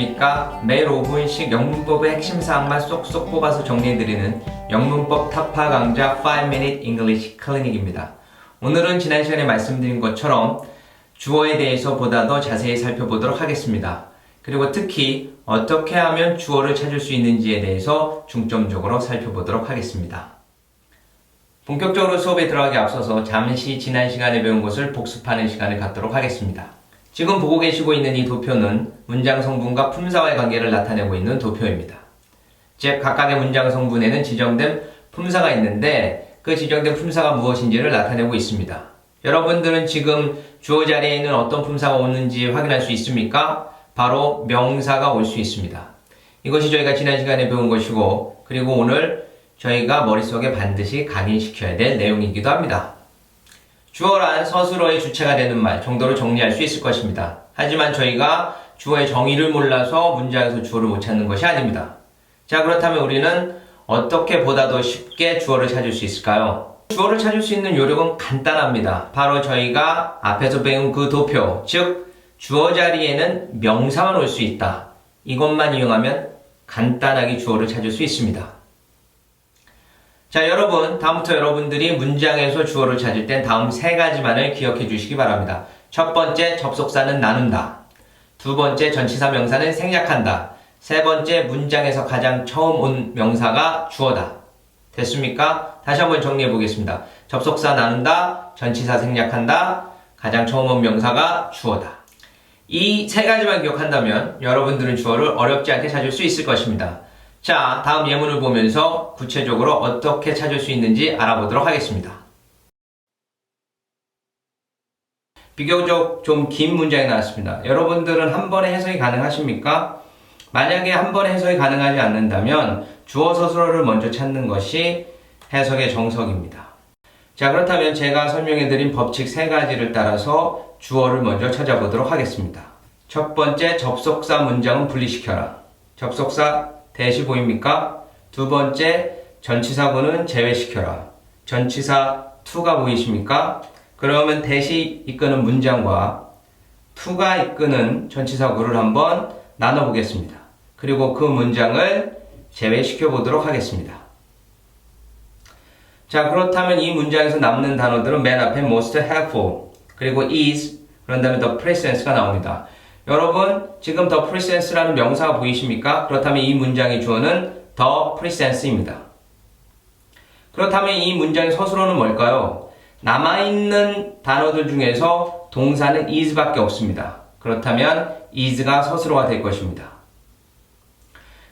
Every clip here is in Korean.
안녕하십니까. 매일 5분씩 영문법의 핵심 사항만 쏙쏙 뽑아서 정리해드리는 영문법 타파 강좌 5-Minute English Clinic입니다. 오늘은 지난 시간에 말씀드린 것처럼 주어에 대해서 보다 더 자세히 살펴보도록 하겠습니다. 그리고 특히 어떻게 하면 주어를 찾을 수 있는지에 대해서 중점적으로 살펴보도록 하겠습니다. 본격적으로 수업에 들어가기 앞서서 잠시 지난 시간에 배운 것을 복습하는 시간을 갖도록 하겠습니다. 지금 보고 계시고 있는 이 도표는 문장 성분과 품사와의 관계를 나타내고 있는 도표입니다. 즉, 각각의 문장 성분에는 지정된 품사가 있는데 그 지정된 품사가 무엇인지를 나타내고 있습니다. 여러분들은 지금 주어 자리에 있는 어떤 품사가 오는지 확인할 수 있습니까? 바로 명사가 올 수 있습니다. 이것이 저희가 지난 시간에 배운 것이고, 그리고 오늘 저희가 머릿속에 반드시 각인시켜야 될 내용이기도 합니다. 주어란 서술어의 주체가 되는 말 정도로 정리할 수 있을 것입니다. 하지만 저희가 주어의 정의를 몰라서 문장에서 주어를 못 찾는 것이 아닙니다. 자, 그렇다면 우리는 어떻게 보다 더 쉽게 주어를 찾을 수 있을까요? 주어를 찾을 수 있는 요령은 간단합니다. 바로 저희가 앞에서 배운 그 도표, 즉 주어 자리에는 명사만 올 수 있다. 이것만 이용하면 간단하게 주어를 찾을 수 있습니다. 자, 여러분, 다음부터 여러분들이 문장에서 주어를 찾을 땐 다음 세 가지만을 기억해 주시기 바랍니다. 첫 번째, 접속사는 나눈다. 두 번째, 전치사 명사는 생략한다. 세 번째, 문장에서 가장 처음 온 명사가 주어다. 됐습니까? 다시 한번 정리해 보겠습니다. 접속사 나눈다, 전치사 생략한다, 가장 처음 온 명사가 주어다. 이 세 가지만 기억한다면 여러분들은 주어를 어렵지 않게 찾을 수 있을 것입니다. 자, 다음 예문을 보면서 구체적으로 어떻게 찾을 수 있는지 알아보도록 하겠습니다. 비교적 좀 긴 문장이 나왔습니다. 여러분들은 한 번에 해석이 가능하십니까? 만약에 한 번에 해석이 가능하지 않는다면 주어 서술어를 먼저 찾는 것이 해석의 정석입니다. 자, 그렇다면 제가 설명해드린 법칙 세 가지를 따라서 주어를 먼저 찾아보도록 하겠습니다. 첫 번째, 접속사 문장은 분리시켜라. 접속사 대시 보입니까? 두 번째, 전치사구는 제외시켜라. 전치사 to가 보이십니까? 그러면 대시 이끄는 문장과 to가 이끄는 전치사구를 한번 나눠보겠습니다. 그리고 그 문장을 제외시켜 보도록 하겠습니다. 자, 그렇다면 이 문장에서 남는 단어들은 맨 앞에 most helpful, 그리고 is, 그런 다음에 the presence가 나옵니다. 여러분, 지금 the presence라는 명사가 보이십니까? 그렇다면 이 문장의 주어는 the presence입니다. 그렇다면 이 문장의 서술어는 뭘까요? 남아있는 단어들 중에서 동사는 is밖에 없습니다. 그렇다면 is가 서술어가 될 것입니다.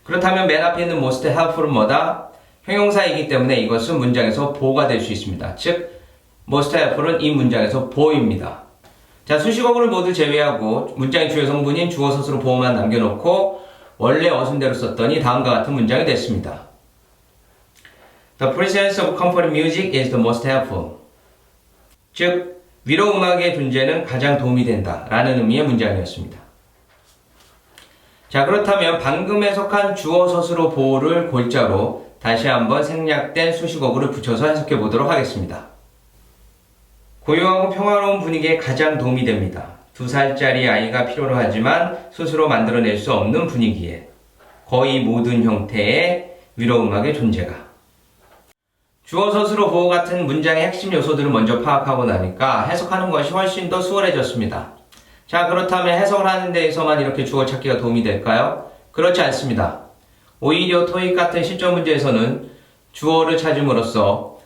그렇다면 맨 앞에 있는 most helpful은 뭐다? 형용사이기 때문에 이것은 문장에서 보호가 될 수 있습니다. 즉, most helpful은 이 문장에서 보호입니다. 자, 수식어구를 모두 제외하고 문장의 주요 성분인 주어 서술어 보호만 남겨놓고 원래 어순대로 썼더니 다음과 같은 문장이 됐습니다. The presence of comfort music is the most helpful. 즉, 위로 음악의 존재는 가장 도움이 된다 라는 의미의 문장이었습니다. 자, 그렇다면 방금 해석한 주어 서술어 보호를 골자로 다시 한번 생략된 수식어구를 붙여서 해석해 보도록 하겠습니다. 고요하고 평화로운 분위기에 가장 도움이 됩니다. 2살짜리 아이가 필요로 하지만 스스로 만들어낼 수 없는 분위기에 거의 모든 형태의 위로음악의 존재가. 주어 서술어 보호 같은 문장의 핵심 요소들을 먼저 파악하고 나니까 해석하는 것이 훨씬 더 수월해졌습니다. 자, 그렇다면 해석을 하는 데에서만 이렇게 주어 찾기가 도움이 될까요? 그렇지 않습니다. 오히려 토익 같은 실전 문제에서는 주어를 찾음으로써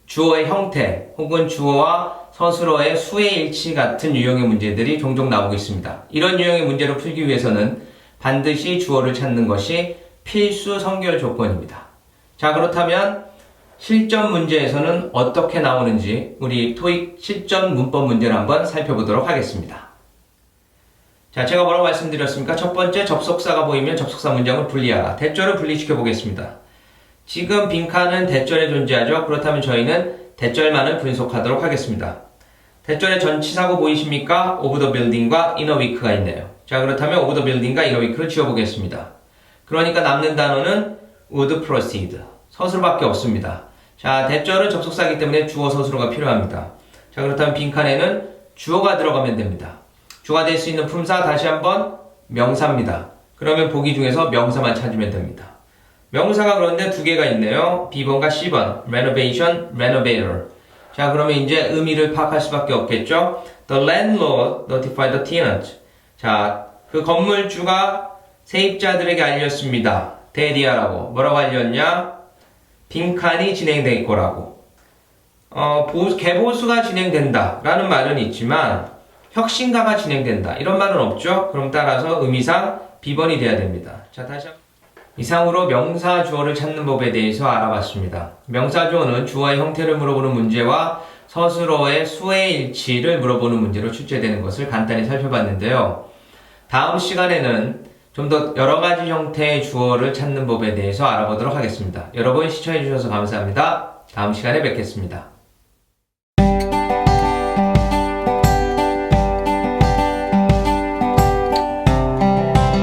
주어의 형태 혹은 주어와 서술어의 수의 일치 같은 유형의 문제들이 종종 나오고 있습니다. 이런 유형의 문제를 풀기 위해서는 반드시 주어를 찾는 것이 필수 선결 조건입니다. 자, 그렇다면 실전 문제에서는 어떻게 나오는지 우리 토익 실전 문법 문제를 한번 살펴보도록 하겠습니다. 자, 제가 뭐라고 말씀드렸습니까? 첫 번째, 접속사가 보이면 접속사 문장을 분리하라. 대절을 분리시켜 보겠습니다. 지금 빈칸은 대절에 존재하죠. 그렇다면 저희는 대절만을 분석하도록 하겠습니다. 대절의 전치사구 보이십니까? of the building과 in a week가 있네요. 자, 그렇다면 of the building과 in a week를 지워보겠습니다. 그러니까 남는 단어는 would proceed. 서술밖에 없습니다. 자, 대절은 접속사이기 때문에 주어 서술어가 필요합니다. 자, 그렇다면 빈칸에는 주어가 들어가면 됩니다. 주가 될 수 있는 품사 다시 한번 명사입니다. 그러면 보기 중에서 명사만 찾으면 됩니다. 명사가 그런데 두 개가 있네요. B번과 C번. renovation, renovator. 자, 그러면 이제 의미를 파악할 수밖에 없겠죠? The landlord notified the tenant. 자, 그 건물주가 세입자들에게 알렸습니다. 대디하라고. 뭐라고 알렸냐? 빈칸이 진행될 거라고. 개보수가 진행된다 라는 말은 있지만 혁신가가 진행된다 이런 말은 없죠? 그럼 따라서 의미상 B번이 돼야 됩니다. 자, 다시 한번. 이상으로 명사 주어를 찾는 법에 대해서 알아봤습니다. 명사 주어는 주어의 형태를 물어보는 문제와 서술어의 수의 일치를 물어보는 문제로 출제되는 것을 간단히 살펴봤는데요. 다음 시간에는 좀 더 여러 가지 형태의 주어를 찾는 법에 대해서 알아보도록 하겠습니다. 여러분 시청해주셔서 감사합니다. 다음 시간에 뵙겠습니다.